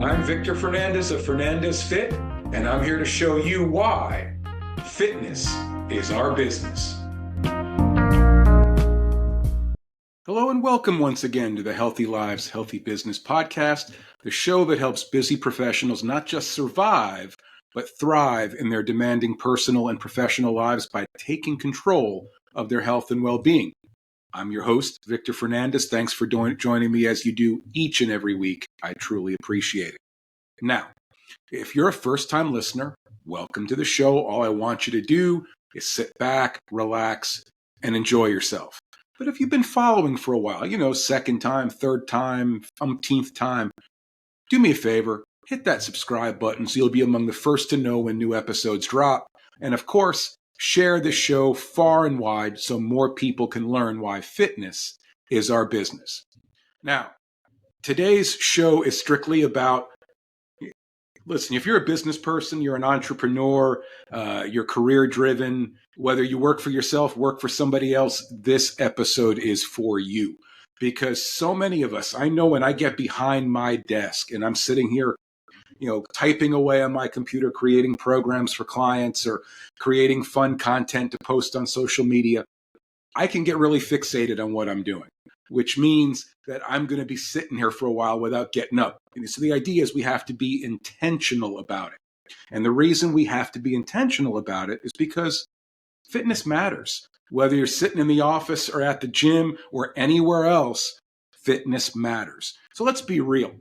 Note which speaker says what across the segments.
Speaker 1: I'm Victor Fernandez of Fernandez Fit, and I'm here to show you why fitness is our business. Hello and welcome once again to the Healthy Lives, Healthy Business podcast, the show that helps busy professionals not just survive, but thrive in their demanding personal and professional lives by taking control of their health and well-being. I'm your host, Victor Fernandez. Thanks for joining me as you do each and every week. I truly appreciate it. Now, if you're a first-time listener, welcome to the show. All I want you to do is sit back, relax, and enjoy yourself. But if you've been following for a while, second time, third time, umpteenth time, do me a favor, hit that subscribe button so you'll be among the first to know when new episodes drop. And of course, share the show far and wide so more people can learn why fitness is our business. Now, today's show is strictly about, listen, if you're a business person, you're an entrepreneur, you're career driven, whether you work for yourself, work for somebody else, this episode is for you. Because so many of us, I know when I get behind my desk and I'm sitting here typing away on my computer, creating programs for clients or creating fun content to post on social media, I can get really fixated on what I'm doing, which means that I'm going to be sitting here for a while without getting up. And so the idea is we have to be intentional about it. And the reason we have to be intentional about it is because fitness matters. Whether you're sitting in the office or at the gym or anywhere else, fitness matters. So let's be real.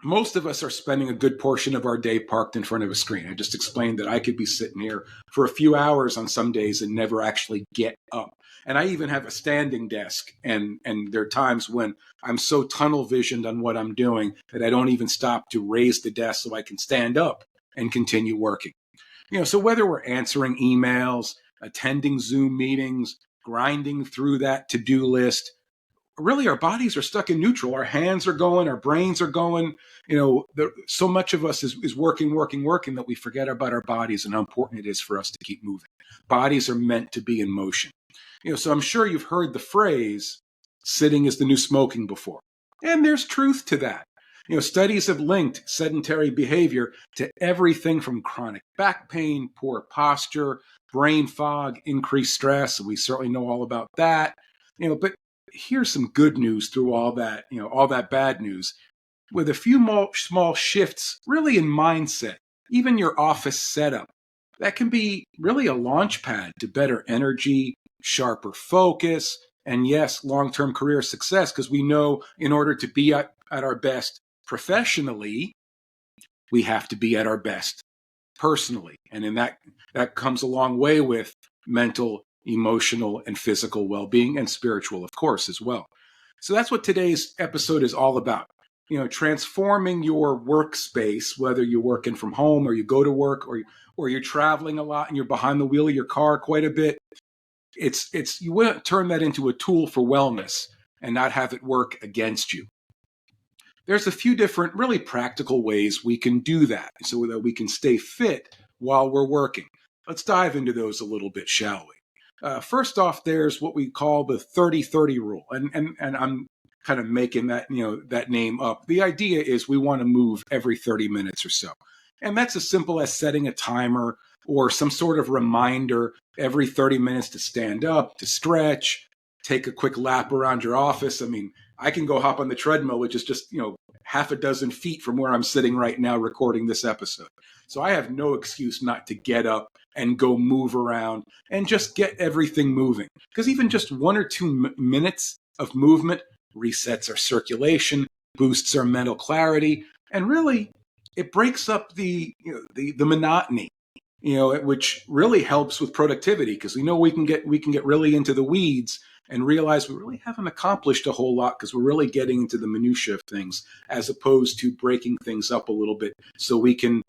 Speaker 1: Most of us are spending a good portion of our day parked in front of a screen. I just explained that I could be sitting here for a few hours on some days and never actually get up. And I even have a standing desk. And there are times when I'm so tunnel visioned on what I'm doing that I don't even stop to raise the desk so I can stand up and continue working. So whether we're answering emails, attending Zoom meetings, grinding through that to-do list, really, our bodies are stuck in neutral. Our hands are going, our brains are going. So much of us is working that we forget about our bodies and how important it is for us to keep moving. Bodies are meant to be in motion. So I'm sure you've heard the phrase, sitting is the new smoking before. And there's truth to that. Studies have linked sedentary behavior to everything from chronic back pain, poor posture, brain fog, increased stress. We certainly know all about that. But here's some good news through all that, all that bad news. With a few more small shifts, really in mindset, even your office setup, that can be really a launch pad to better energy, sharper focus, and yes, long-term career success, because we know in order to be at our best professionally, we have to be at our best personally. And in that comes a long way with mental, emotional, and physical well-being, and spiritual, of course, as well. So that's what today's episode is all about. Transforming your workspace, whether you're working from home or you go to work or you're traveling a lot and you're behind the wheel of your car quite a bit. You want to turn that into a tool for wellness and not have it work against you. There's a few different really practical ways we can do that so that we can stay fit while we're working. Let's dive into those a little bit, shall we? First off, there's what we call the 30-30 rule. And I'm kind of making that, that name up. The idea is we want to move every 30 minutes or so. And that's as simple as setting a timer or some sort of reminder every 30 minutes to stand up, to stretch, take a quick lap around your office. I mean, I can go hop on the treadmill, which is just, half a dozen feet from where I'm sitting right now recording this episode. So I have no excuse not to get up and go move around and just get everything moving. Because even just 1 or 2 minutes of movement resets our circulation, boosts our mental clarity, and really it breaks up the monotony, which really helps with productivity, because we know we can get really into the weeds and realize we really haven't accomplished a whole lot because we're really getting into the minutia of things as opposed to breaking things up a little bit so we can,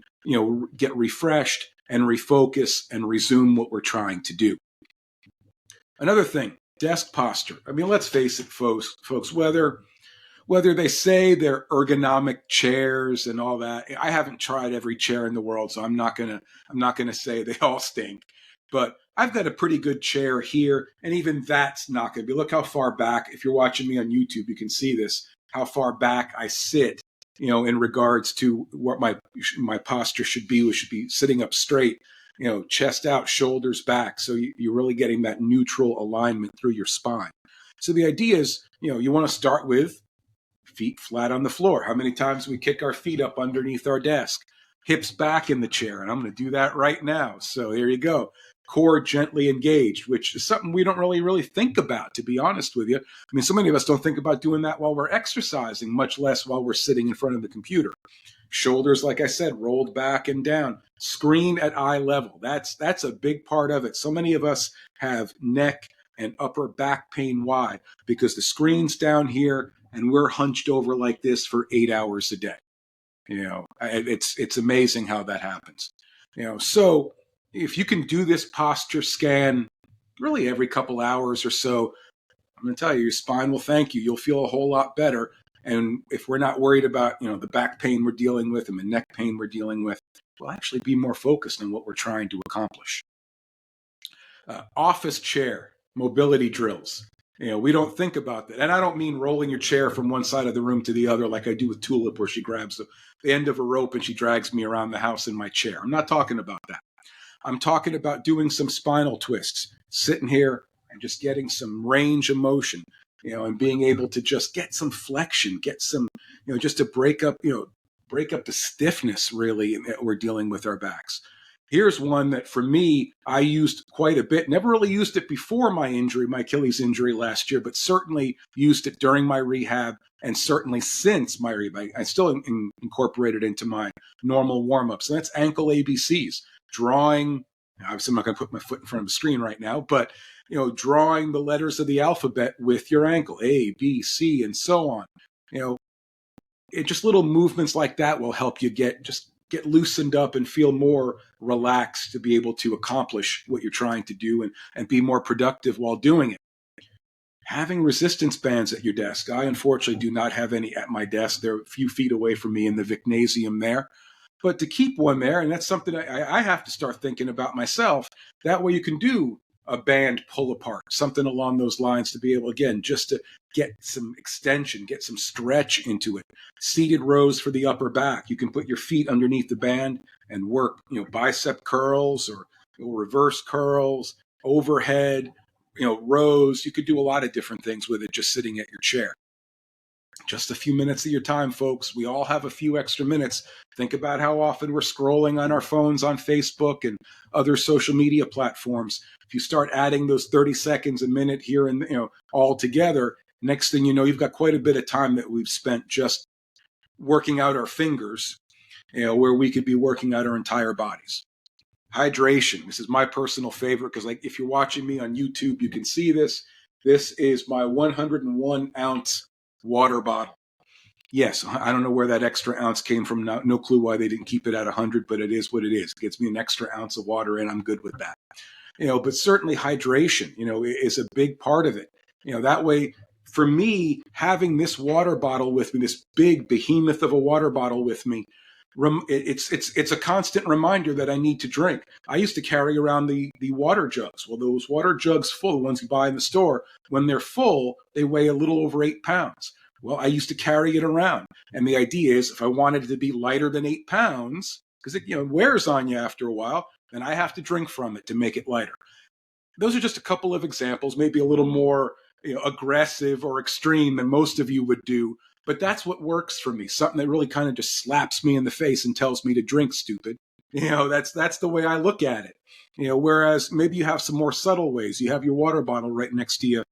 Speaker 1: get refreshed and refocus and resume what we're trying to do. Another thing, desk posture. I mean, let's face it, folks, whether they say they're ergonomic chairs and all that, I haven't tried every chair in the world, so I'm not gonna say they all stink. But I've got a pretty good chair here, and even that's not going to be. Look how far back, if you're watching me on YouTube, you can see this, how far back I sit, in regards to what my posture should be. We should be sitting up straight, chest out, shoulders back. So you're really getting that neutral alignment through your spine. So the idea is, you want to start with feet flat on the floor. How many times we kick our feet up underneath our desk? Hips back in the chair. And I'm going to do that right now. So here you go. Core gently engaged, which is something we don't really think about, to be honest with you. I mean, so many of us don't think about doing that while we're exercising, much less while we're sitting in front of the computer. Shoulders, like I said, rolled back and down. Screen at eye level. That's a big part of it. So many of us have neck and upper back pain. Why? Because the screen's down here and we're hunched over like this for 8 hours a day. It's amazing how that happens. So if you can do this posture scan really every couple hours or so, I'm going to tell you, your spine will thank you. You'll feel a whole lot better. And if we're not worried about, the back pain we're dealing with and the neck pain we're dealing with, we'll actually be more focused on what we're trying to accomplish. Office chair mobility drills. We don't think about that. And I don't mean rolling your chair from one side of the room to the other like I do with Tulip, where she grabs the end of a rope and she drags me around the house in my chair. I'm not talking about that. I'm talking about doing some spinal twists, sitting here and just getting some range of motion, and being able to just get some flexion, get some, just to break up the stiffness really that we're dealing with our backs. Here's one that for me, I used quite a bit. Never really used it before my injury, my Achilles injury last year, but certainly used it during my rehab and certainly since my rehab. I still incorporated it into my normal warm-ups. And that's ankle ABCs. Drawing, obviously I'm not going to put my foot in front of the screen right now, but drawing the letters of the alphabet with your ankle, A, B, C, and so on. Just little movements like that will help you get loosened up and feel more relaxed to be able to accomplish what you're trying to do and be more productive while doing it. Having resistance bands at your desk. I unfortunately do not have any at my desk. They're a few feet away from me in the Vicnasium there. But to keep one there, and that's something I have to start thinking about myself, that way you can do a band pull apart, something along those lines to be able, again, just to get some extension, get some stretch into it. Seated rows for the upper back. You can put your feet underneath the band and work, bicep curls or reverse curls, overhead, rows. You could do a lot of different things with it just sitting at your chair. Just a few minutes of your time, folks. We all have a few extra minutes. Think about how often we're scrolling on our phones on Facebook and other social media platforms. If you start adding those 30 seconds a minute here and all together, next thing you know, you've got quite a bit of time that we've spent just working out our fingers, where we could be working out our entire bodies. Hydration. This is my personal favorite because, if you're watching me on YouTube, you can see this. This is my 101 ounce water bottle. Yes, I don't know where that extra ounce came from. No clue why they didn't keep it at 100, but it is what it is. It gets me an extra ounce of water and I'm good with that. But certainly hydration, is a big part of it. That way, for me, having this water bottle with me, this big behemoth of a water bottle with me, it's a constant reminder that I need to drink. I used to carry around the water jugs. Well, those water jugs full, the ones you buy in the store, when they're full, they weigh a little over 8 pounds. Well, I used to carry it around. And the idea is if I wanted it to be lighter than 8 pounds, because it wears on you after a while, then I have to drink from it to make it lighter. Those are just a couple of examples, maybe a little more aggressive or extreme than most of you would do. But that's what works for me, something that really kind of just slaps me in the face and tells me to drink, stupid. That's the way I look at it. Whereas maybe you have some more subtle ways. You have your water bottle right next to you,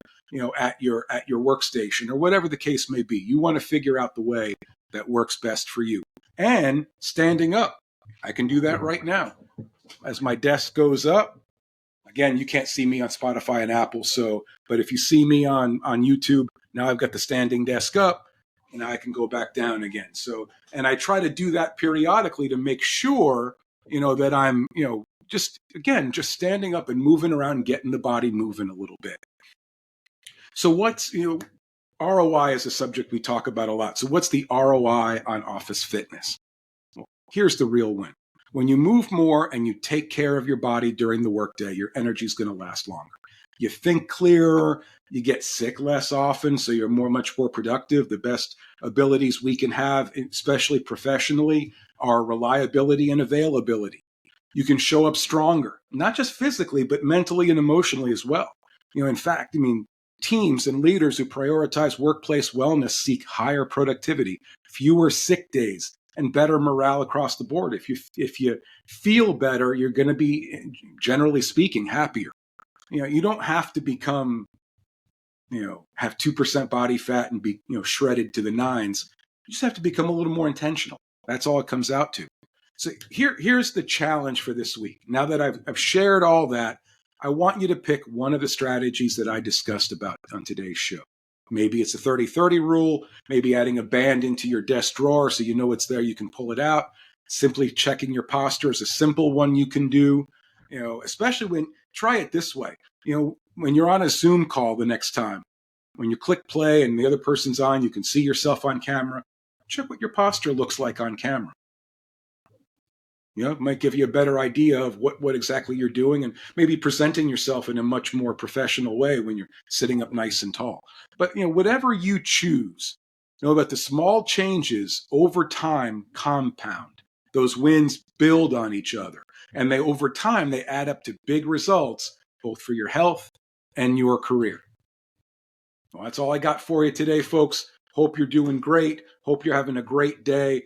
Speaker 1: at your workstation or whatever the case may be. You want to figure out the way that works best for you. And standing up. I can do that right now. As my desk goes up, again, you can't see me on Spotify and Apple, but if you see me on YouTube, now I've got the standing desk up. And I can go back down again. And I try to do that periodically to make sure, that I'm, just standing up and moving around and getting the body moving a little bit. So what's, ROI is a subject we talk about a lot. So what's the ROI on office fitness? Well, here's the real win. When you move more and you take care of your body during the workday, your energy is going to last longer. You think clearer, you get sick less often, so you're much more productive. The best abilities we can have, especially professionally, are reliability and availability. You can show up stronger, not just physically, but mentally and emotionally as well. In fact, teams and leaders who prioritize workplace wellness seek higher productivity, fewer sick days, and better morale across the board. If you feel better, you're going to be, generally speaking, happier. You don't have to become, have 2% body fat and be, shredded to the nines. You just have to become a little more intentional. That's all it comes out to. So here's the challenge for this week. Now that I've shared all that, I want you to pick one of the strategies that I discussed about on today's show. Maybe it's a 30-30 rule, maybe adding a band into your desk drawer so you know it's there, you can pull it out. Simply checking your posture is a simple one you can do, especially try it this way. When you're on a Zoom call the next time, when you click play and the other person's on, you can see yourself on camera. Check what your posture looks like on camera. It might give you a better idea of what exactly you're doing and maybe presenting yourself in a much more professional way when you're sitting up nice and tall. But, whatever you choose, know that the small changes over time compound. Those wins build on each other. And over time, they add up to big results, both for your health and your career. Well, that's all I got for you today, folks. Hope you're doing great. Hope you're having a great day.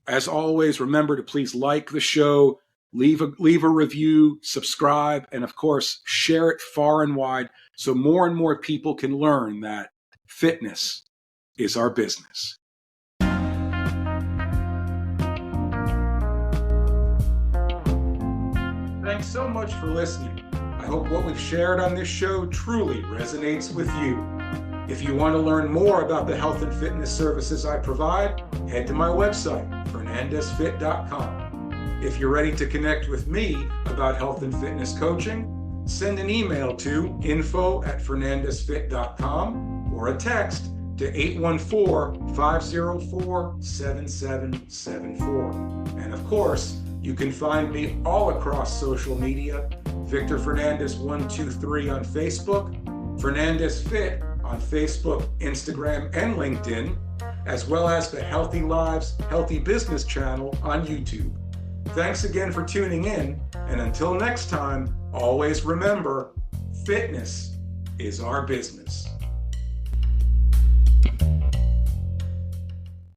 Speaker 1: As always, remember to please like the show, leave a review, subscribe, and of course, share it far and wide so more and more people can learn that fitness is our business. Thanks so much for listening. I hope what we've shared on this show truly resonates with you. If you want to learn more about the health and fitness services I provide, head to my website, fernandezfit.com. If you're ready to connect with me about health and fitness coaching, send an email to info@fernandezfit.com or a text to 814-504-7774. And of course, you can find me all across social media, Victor Fernandez 123 on Facebook, Fernandez Fit on Facebook, Instagram, and LinkedIn, as well as the Healthy Lives, Healthy Business channel on YouTube. Thanks again for tuning in, and until next time, always remember, fitness is our business.